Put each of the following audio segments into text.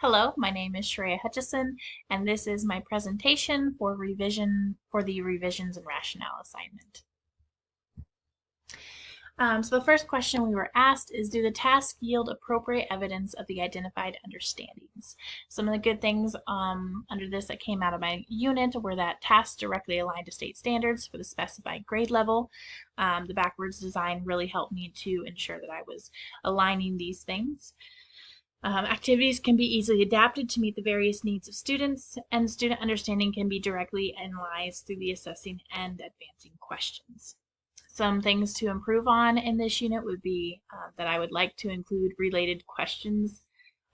Hello, my name is Hutchison, and this is my presentation for the revisions and rationale assignment. So the first question we were asked is, do the tasks yield appropriate evidence of the identified understandings? Some of the good things under this that came out of my unit were that tasks directly aligned to state standards for the specified grade level. The backwards design really helped me to ensure that I was aligning these things. Activities can be easily adapted to meet the various needs of students, and student understanding can be directly analyzed through the assessing and advancing questions. Some things to improve on in this unit would be that I would like to include related questions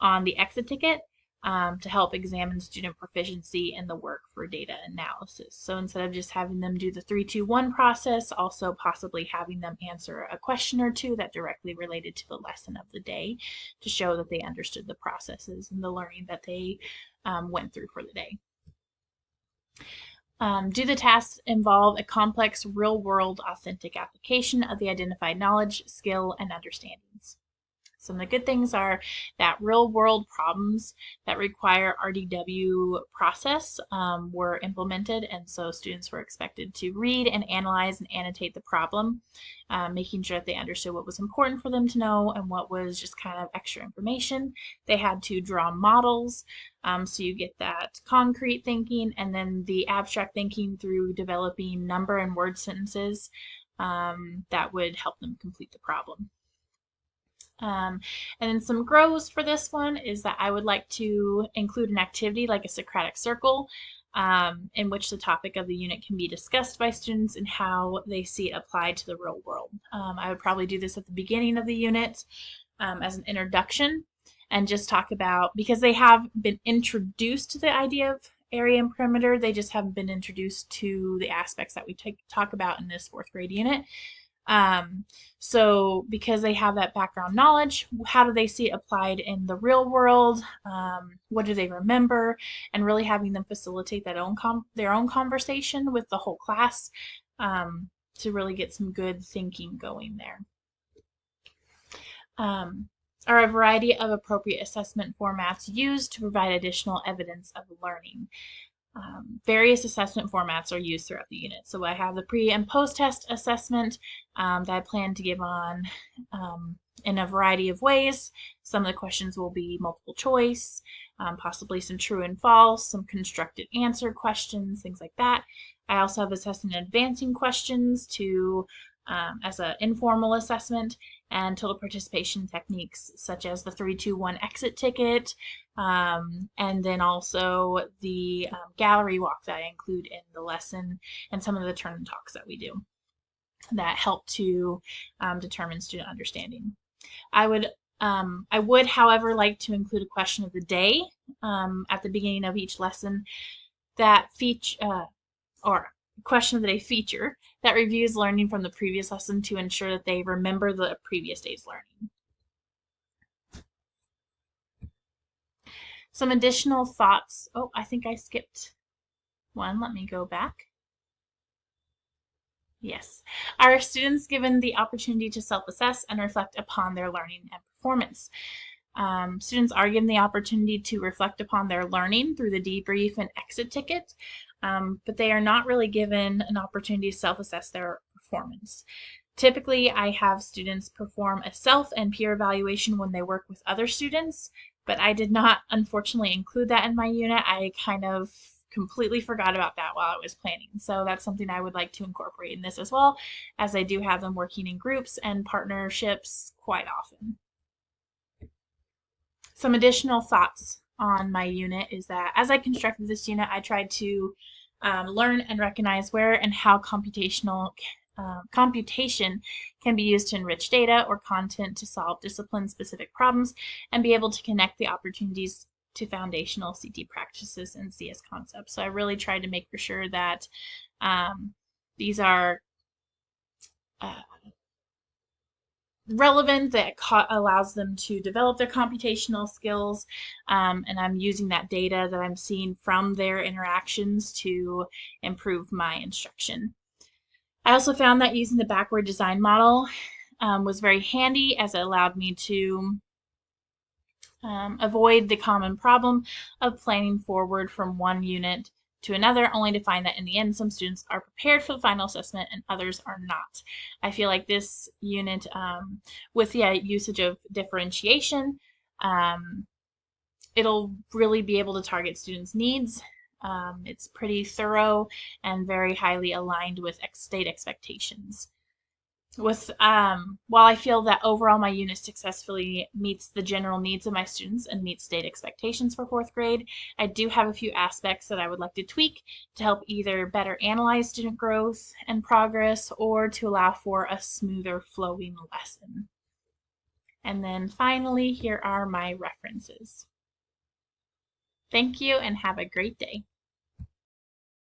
on the exit ticket to help examine student proficiency in the work for data analysis. So instead of just having them do the 3-2-1 process, also possibly having them answer a question or two that directly related to the lesson of the day to show that they understood the processes and the learning that they went through for the day. Do the tasks involve a complex, real-world, authentic application of the identified knowledge, skill, and understandings? Some of the good things are that real-world problems that require RDW process were implemented, and so students were expected to read and analyze and annotate the problem, making sure that they understood what was important for them to know and what was just kind of extra information. They had to draw models, so you get that concrete thinking, and then the abstract thinking through developing number and word sentences that would help them complete the problem. And then some grows for this one is that I would like to include an activity like a Socratic circle in which the topic of the unit can be discussed by students and how they see it applied to the real world. I would probably do this at the beginning of the unit as an introduction and just talk about, because they have been introduced to the idea of area and perimeter, they just haven't been introduced to the aspects that we talk about in this 4th grade unit. So because they have that background knowledge, how do they see it applied in the real world? What do they remember? And really having them facilitate that their own conversation with the whole class to really get some good thinking going there. Are a variety of appropriate assessment formats used to provide additional evidence of learning? Various assessment formats are used throughout the unit. So I have the pre and post test assessment that I plan to give on in a variety of ways. Some of the questions will be multiple choice, possibly some true and false, some constructed answer questions, things like that. I also have assessing and advancing questions to as an informal assessment, and total participation techniques such as the 3-2-1 exit ticket, and then also the gallery walk that I include in the lesson and some of the turn and talks that we do that help to determine student understanding. I would, however, like to include a question of the day at the beginning of each lesson that question of the day feature that reviews learning from the previous lesson to ensure that they remember the previous day's learning. Some additional thoughts. Oh, I think I skipped one. Let me go back. Yes. Are students given the opportunity to self-assess and reflect upon their learning and performance? Students are given the opportunity to reflect upon their learning through the debrief and exit ticket, but they are not really given an opportunity to self-assess their performance. Typically, I have students perform a self and peer evaluation when they work with other students, but I did not, unfortunately, include that in my unit. I kind of completely forgot about that while I was planning. So that's something I would like to incorporate in this as well, as I do have them working in groups and partnerships quite often. Some additional thoughts on my unit is that as I constructed this unit, I tried to learn and recognize where and how computation can be used to enrich data or content to solve discipline-specific problems and be able to connect the opportunities to foundational CT practices and CS concepts. So I really tried to make for sure that these are relevant, that allows them to develop their computational skills, and I'm using that data that I'm seeing from their interactions to improve my instruction. I also found that using the backward design model was very handy, as it allowed me to Avoid the common problem of planning forward from one unit to another, only to find that in the end some students are prepared for the final assessment and others are not. I feel like this unit, with the usage of differentiation, it'll really be able to target students' needs. It's pretty thorough and very highly aligned with state expectations. While I feel that overall my unit successfully meets the general needs of my students and meets state expectations for fourth grade, I do have a few aspects that I would like to tweak to help either better analyze student growth and progress or to allow for a smoother flowing lesson. And then finally, here are my references. Thank you and have a great day.